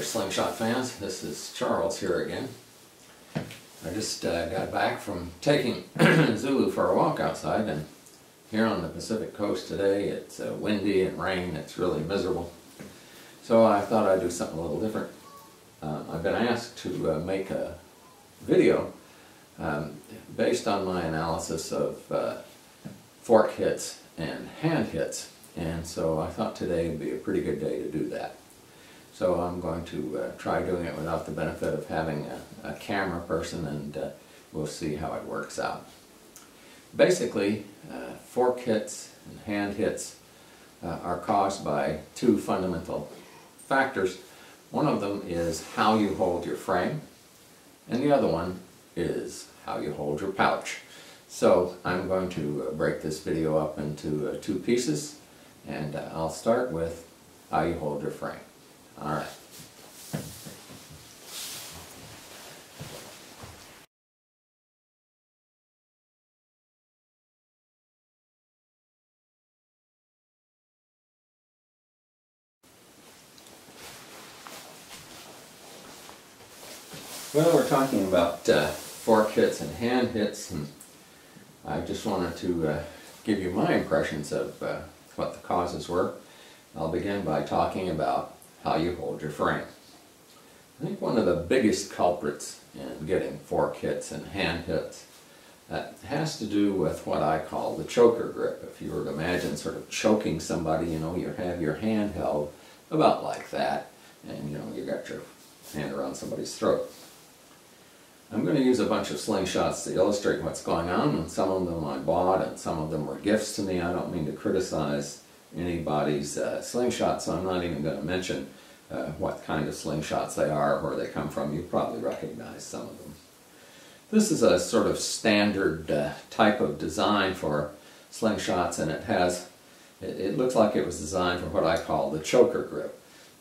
there, Slingshot fans. This is Charles here again. I just got back from taking Zulu for a walk outside, and here on the Pacific Coast today it's windy and rain. It's really miserable. So I thought I'd do something a little different. I've been asked to make a video based on my analysis of fork hits and hand hits, and so I thought today would be a pretty good day to do that. So I'm going to try doing it without the benefit of having a camera person, and we'll see how it works out. Basically, fork hits and hand hits are caused by two fundamental factors. One of them is how you hold your frame, and the other one is how you hold your pouch. So I'm going to break this video up into two pieces, and I'll start with how you hold your frame. All right. Well, we're talking about fork hits and hand hits, and I just wanted to give you my impressions of what the causes were. I'll begin by talking about how you hold your frame. I think one of the biggest culprits in getting fork hits and hand hits has to do with what I call the choker grip. If you were to imagine sort of choking somebody, you have your hand held about like that, and you got your hand around somebody's throat. I'm going to use a bunch of slingshots to illustrate what's going on, and some of them I bought and some of them were gifts to me. I don't mean to criticize anybody's slingshot, so I'm not even going to mention what kind of slingshots they are, where they come from. You probably recognize some of them. This is a sort of standard type of design for slingshots, and it looks like it was designed for what I call the choker grip.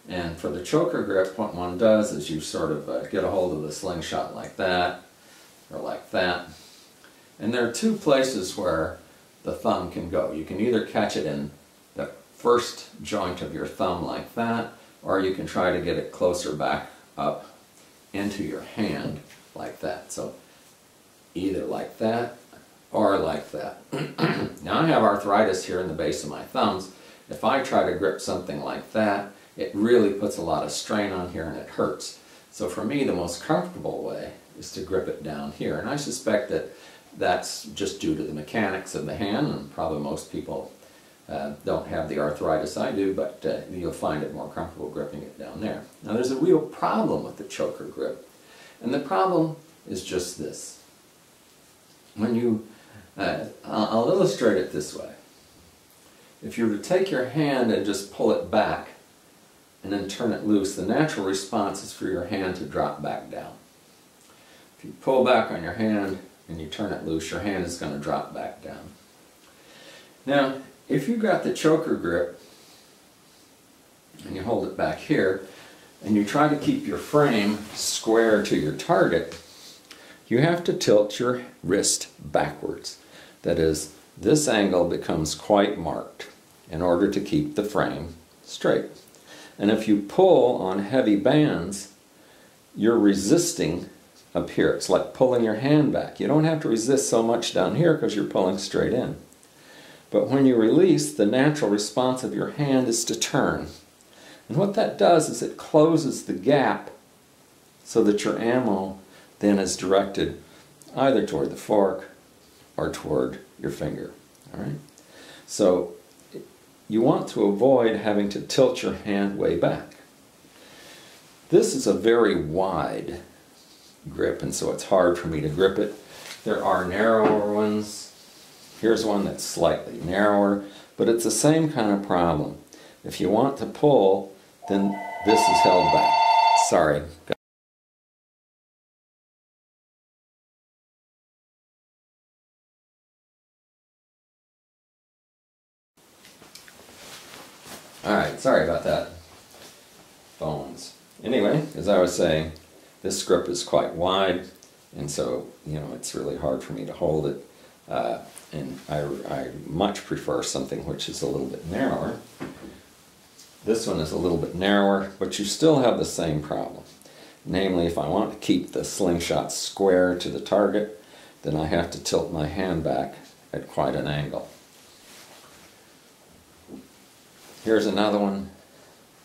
And for the choker grip, what one does is you sort of get a hold of the slingshot like that, or like that. And there are two places where the thumb can go. You can either catch it in the first joint of your thumb like that, or you can try to get it closer back up into your hand like that. So either like that or like that. Now I have arthritis here in the base of my thumbs. If I try to grip something like that, it really puts a lot of strain on here and it hurts. So for me, the most comfortable way is to grip it down here. And I suspect that that's just due to the mechanics of the hand, and probably most people don't have the arthritis I do, but you'll find it more comfortable gripping it down there. Now there's a real problem with the choker grip, and the problem is just this. When you, I'll illustrate it this way. If you were to take your hand and just pull it back and then turn it loose, the natural response is for your hand to drop back down. If you pull back on your hand and you turn it loose, your hand is going to drop back down. Now, if you've got the choker grip and you hold it back here and you try to keep your frame square to your target, you have to tilt your wrist backwards. That is, this angle becomes quite marked in order to keep the frame straight. And if you pull on heavy bands, you're resisting up here. It's like pulling your hand back. You don't have to resist so much down here because you're pulling straight in. But when you release, the natural response of your hand is to turn. And what that does is it closes the gap so that your ammo then is directed either toward the fork or toward your finger. All right? So you want to avoid having to tilt your hand way back. This is a very wide grip, and so it's hard for me to grip it. There are narrower ones. Here's one that's slightly narrower, but it's the same kind of problem. If you want to pull, then this is held back. Sorry. Alright, sorry about that. Phones. Anyway, as I was saying, this grip is quite wide, and so, it's really hard for me to hold it. And I much prefer something which is a little bit narrower. This one is a little bit narrower, but you still have the same problem. Namely, if I want to keep the slingshot square to the target, then I have to tilt my hand back at quite an angle. Here's another one,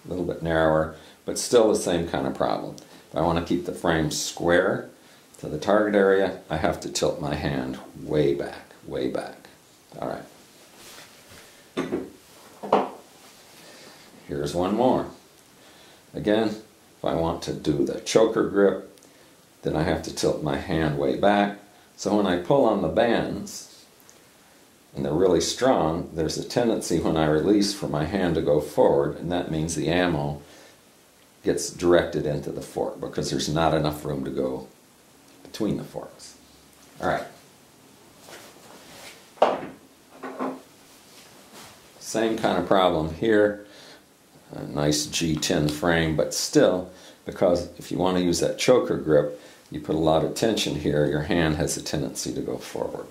a little bit narrower, but still the same kind of problem. If I want to keep the frame square to the target area, I have to tilt my hand way back, way back. All right. Here's one more. Again, if I want to do the choker grip, then I have to tilt my hand way back. So when I pull on the bands, and they're really strong, there's a tendency when I release for my hand to go forward, and that means the ammo gets directed into the fork because there's not enough room to go between the forks. All right. Same kind of problem here. A nice G10 frame, but still, because if you want to use that choker grip, you put a lot of tension here, your hand has a tendency to go forward.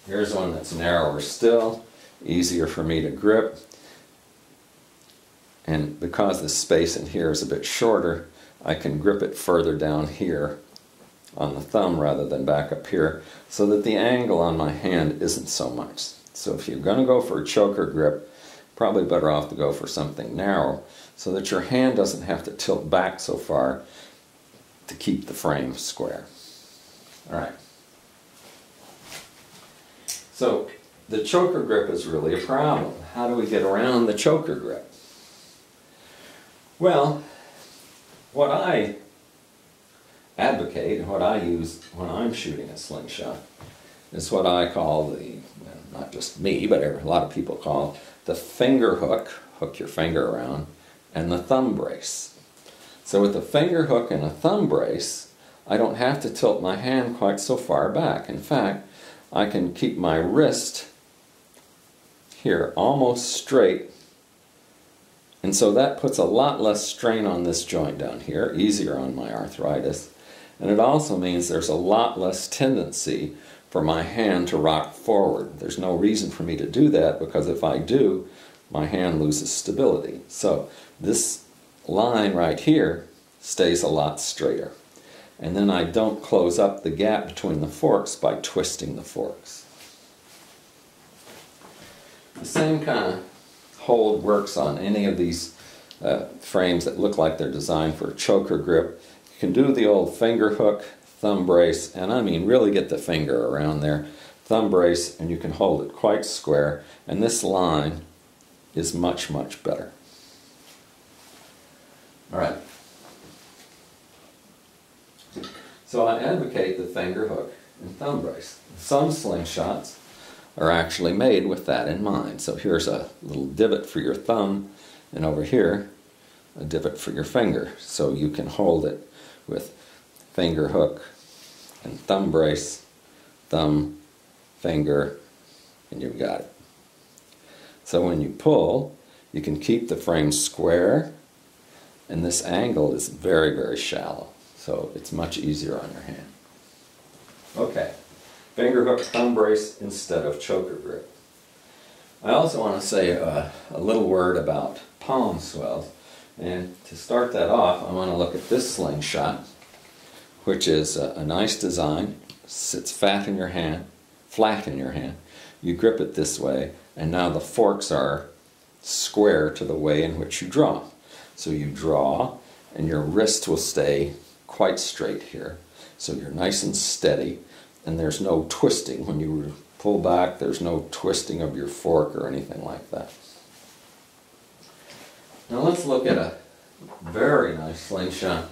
Here's one that's narrower still, easier for me to grip. And because the space in here is a bit shorter, I can grip it further down here on the thumb rather than back up here, so that the angle on my hand isn't so much. So if you're going to go for a choker grip, probably better off to go for something narrow, so that your hand doesn't have to tilt back so far to keep the frame square. All right. So the choker grip is really a problem. How do we get around the choker grip? Well, what I advocate and what I use when I'm shooting a slingshot is what I call the, not just me, but a lot of people call the finger hook, hook your finger around, and the thumb brace. So with the finger hook and a thumb brace, I don't have to tilt my hand quite so far back. In fact, I can keep my wrist here almost straight, and so that puts a lot less strain on this joint down here, easier on my arthritis, and it also means there's a lot less tendency for my hand to rock forward. There's no reason for me to do that, because if I do, my hand loses stability. So this line right here stays a lot straighter. And then I don't close up the gap between the forks by twisting the forks. The same kind of hold works on any of these frames that look like they're designed for a choker grip. You can do the old finger hook, thumb brace, and I mean really get the finger around there, thumb brace, and you can hold it quite square, and this line is much, much better. All right. So I advocate the finger hook and thumb brace. Some slingshots are actually made with that in mind. So here's a little divot for your thumb, and over here a divot for your finger. So you can hold it with finger hook and thumb brace, thumb, finger, and you've got it. So when you pull, you can keep the frame square, and this angle is very, very shallow. So it's much easier on your hand. Okay, finger hook, thumb brace instead of choker grip. I also want to say a little word about palm swells. And to start that off, I want to look at this slingshot, which is a nice design. Sits flat in your hand. You grip it this way, and now the forks are square to the way in which you draw. So you draw, and your wrist will stay quite straight here. So you're nice and steady, and there's no twisting. When you pull back, there's no twisting of your fork or anything like that. Now let's look at a very nice slingshot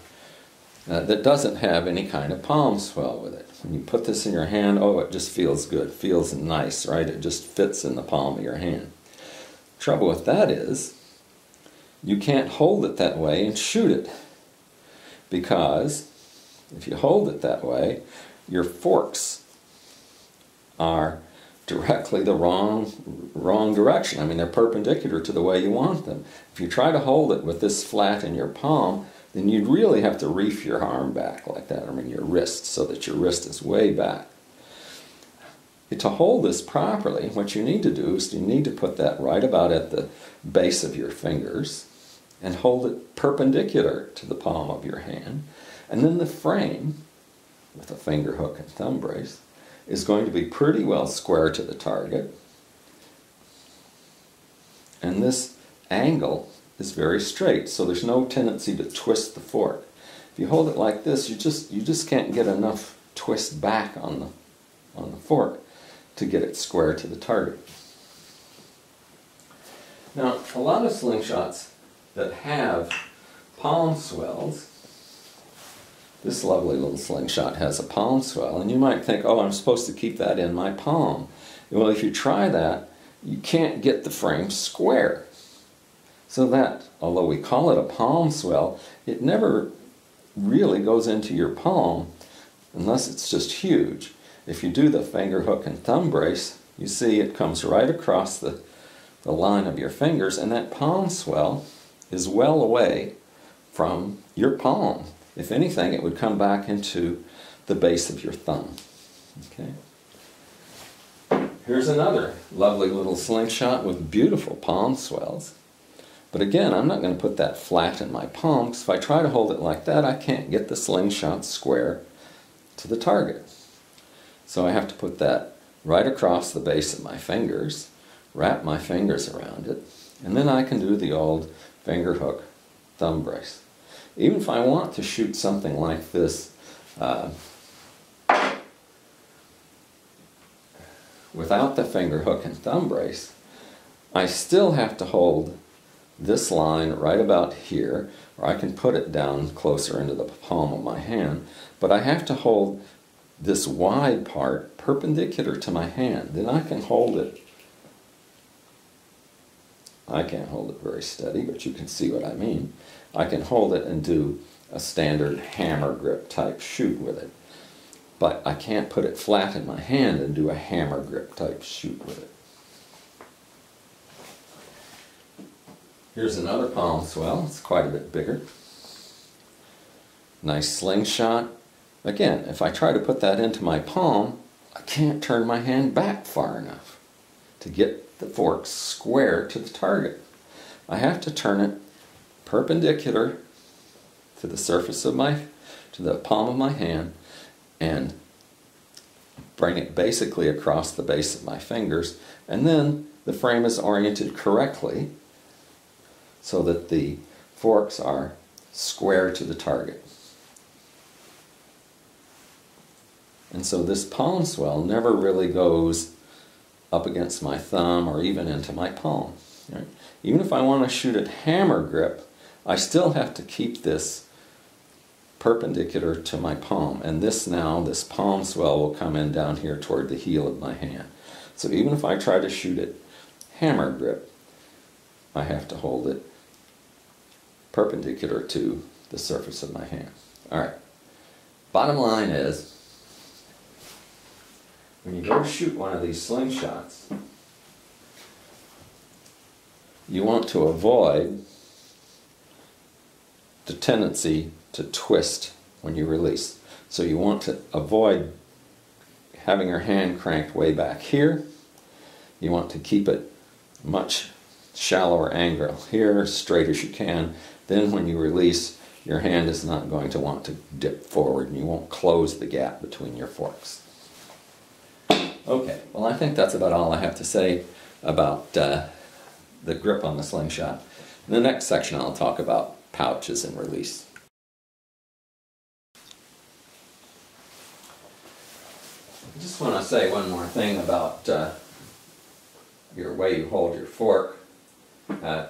that doesn't have any kind of palm swell with it. When you put this in your hand, oh, it just feels good. It feels nice, right? It just fits in the palm of your hand. The trouble with that is you can't hold it that way and shoot it, because if you hold it that way, your forks are directly the wrong direction. I mean, they're perpendicular to the way you want them. If you try to hold it with this flat in your palm, then you'd really have to reef your arm back like that, I mean your wrist, so that your wrist is way back. to hold this properly, what you need to do is you need to put that right about at the base of your fingers and hold it perpendicular to the palm of your hand. And then the frame, with a finger hook and thumb brace, is going to be pretty well square to the target. And this angle is very straight, so there's no tendency to twist the fork. If you hold it like this, you just can't get enough twist back on the fork to get it square to the target. Now, a lot of slingshots that have palm swells, this lovely little slingshot has a palm swell, and you might think, oh, I'm supposed to keep that in my palm. Well, if you try that, you can't get the frame square. So that, although we call it a palm swell, it never really goes into your palm unless it's just huge. If you do the finger hook and thumb brace, you see it comes right across the line of your fingers, and that palm swell is well away from your palm. If anything, it would come back into the base of your thumb. Okay. Here's another lovely little slingshot with beautiful palm swells. But again, I'm not going to put that flat in my palm, because if I try to hold it like that, I can't get the slingshot square to the target. So I have to put that right across the base of my fingers, wrap my fingers around it, and then I can do the old finger hook thumb brace. Even if I want to shoot something like this without the finger hook and thumb brace, I still have to hold this line right about here, or I can put it down closer into the palm of my hand, but I have to hold this wide part perpendicular to my hand. Then I can hold it. I can't hold it very steady, but you can see what I mean. I can hold it and do a standard hammer grip type shoot with it, but I can't put it flat in my hand and do a hammer grip type shoot with it. Here's another palm swell. It's quite a bit bigger. Nice slingshot. Again, if I try to put that into my palm, I can't turn my hand back far enough to get the fork square to the target. I have to turn it perpendicular to the surface of to the palm of my hand, and bring it basically across the base of my fingers, and then the frame is oriented correctly so that the forks are square to the target. And so this palm swell never really goes up against my thumb or even into my palm. Right? Even if I want to shoot it hammer grip, I still have to keep this perpendicular to my palm. And this palm swell will come in down here toward the heel of my hand. So even if I try to shoot it hammer grip, I have to hold it perpendicular to the surface of my hand. All right. Bottom line is, when you go to shoot one of these slingshots, you want to avoid the tendency to twist when you release. So you want to avoid having your hand cranked way back here. You want to keep it much shallower angle here, straight as you can. Then when you release, your hand is not going to want to dip forward, and you won't close the gap between your forks. Okay, well, I think that's about all I have to say about the grip on the slingshot. In the next section, I'll talk about pouches and release. I just want to say one more thing about your way you hold your fork. A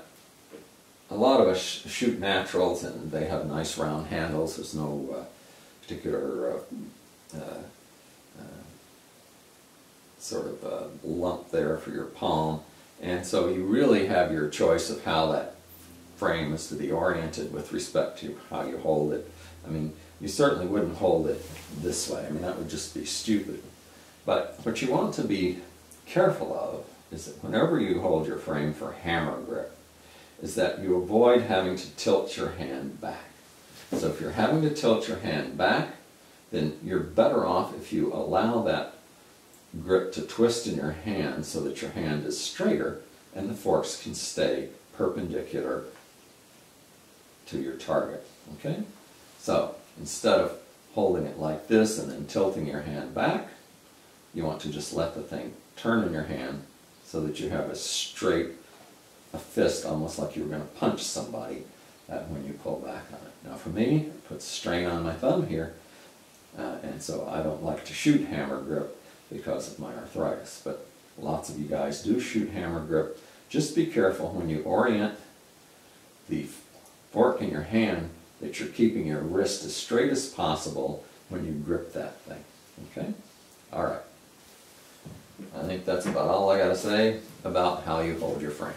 lot of us shoot naturals, and they have nice round handles. There's no particular sort of lump there for your palm, and so you really have your choice of how that frame is to be oriented with respect to how you hold it. I mean, you certainly wouldn't hold it this way. I mean, that would just be stupid. But what you want to be careful of is that whenever you hold your frame for hammer grip, is that you avoid having to tilt your hand back. So if you're having to tilt your hand back, then you're better off if you allow that grip to twist in your hand so that your hand is straighter and the forks can stay perpendicular to your target. Okay? So instead of holding it like this and then tilting your hand back, you want to just let the thing turn in your hand so that you have a straight, a fist almost like you were going to punch somebody when you pull back on it. Now for me, it puts strain on my thumb here, and so I don't like to shoot hammer grip because of my arthritis, but lots of you guys do shoot hammer grip. Just be careful when you orient the fork in your hand that you're keeping your wrist as straight as possible when you grip that thing. Okay? All right. I think that's about all I got to say about how you hold your frame.